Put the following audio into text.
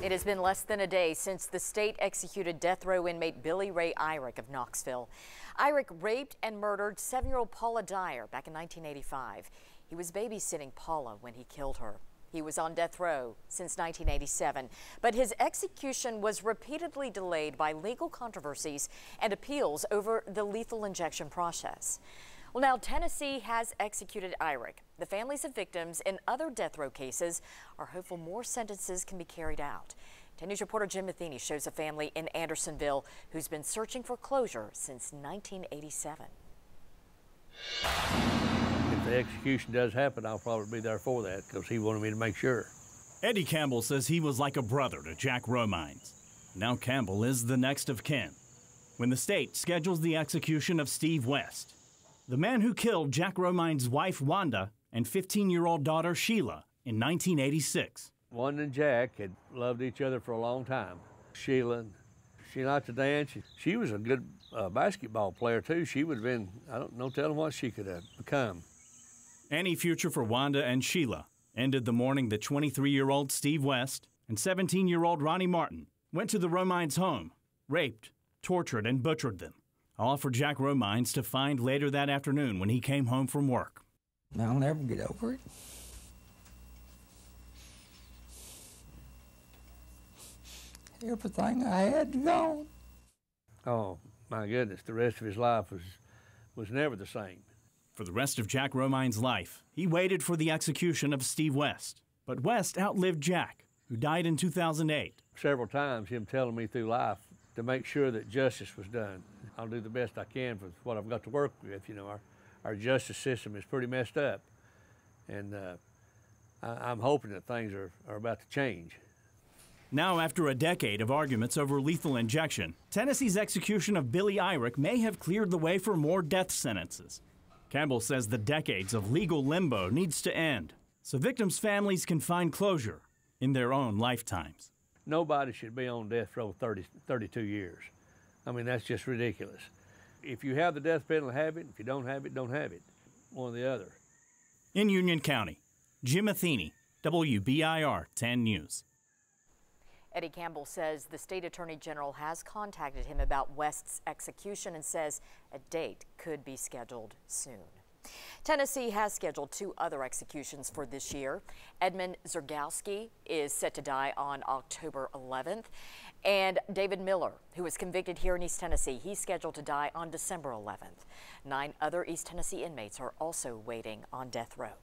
It has been less than a day since the state executed death row inmate Billy Ray Irick of Knoxville. Irick raped and murdered 7-year-old Paula Dyer back in 1985. He was babysitting Paula when he killed her. He was on death row since 1987, but his execution was repeatedly delayed by legal controversies and appeals over the lethal injection process. Well, now Tennessee has executed Irick. The families of victims in other death row cases are hopeful more sentences can be carried out. 10 News reporter Jim Matheny shows a family in Andersonville who's been searching for closure since 1987. If the execution does happen, I'll probably be there for that because he wanted me to make sure. Eddie Campbell says he was like a brother to Jack Romines. Now Campbell is the next of kin when the state schedules the execution of Steve West, the man who killed Jack Romines' wife Wanda and 15-year-old daughter Sheila in 1986. Wanda and Jack had loved each other for a long time. Sheila, she liked to dance. She was a good basketball player too. She would have been, I don't know, telling what she could have become. Any future for Wanda and Sheila ended the morning that 23-year-old Steve West and 17-year-old Ronnie Martin went to the Romines' home, raped, tortured, and butchered them, all for Jack Romines to find later that afternoon when he came home from work. I'll never get over it. Everything I had gone. Oh, my goodness, the rest of his life was never the same. For the rest of Jack Romines' life, he waited for the execution of Steve West. But West outlived Jack, who died in 2008. Several times, him telling me through life to make sure that justice was done. I'll do the best I can for what I've got to work with. You know, our justice system is pretty messed up. And I'm hoping that things are about to change. Now, after a decade of arguments over lethal injection, Tennessee's execution of Billy Irick may have cleared the way for more death sentences. Campbell says the decades of legal limbo needs to end so victims' families can find closure in their own lifetimes. Nobody should be on death row 32 years. I mean, that's just ridiculous. If you have the death penalty, have it. If you don't have it, don't have it. One or the other. In Union County, Jim Matheny, WBIR 10 News. Eddie Campbell says the state attorney general has contacted him about West's execution and says a date could be scheduled soon. Tennessee has scheduled 2 other executions for this year. Edmund Zergowski is set to die on October 11th. And David Miller, who was convicted here in East Tennessee, he's scheduled to die on December 11th. 9 other East Tennessee inmates are also waiting on death row.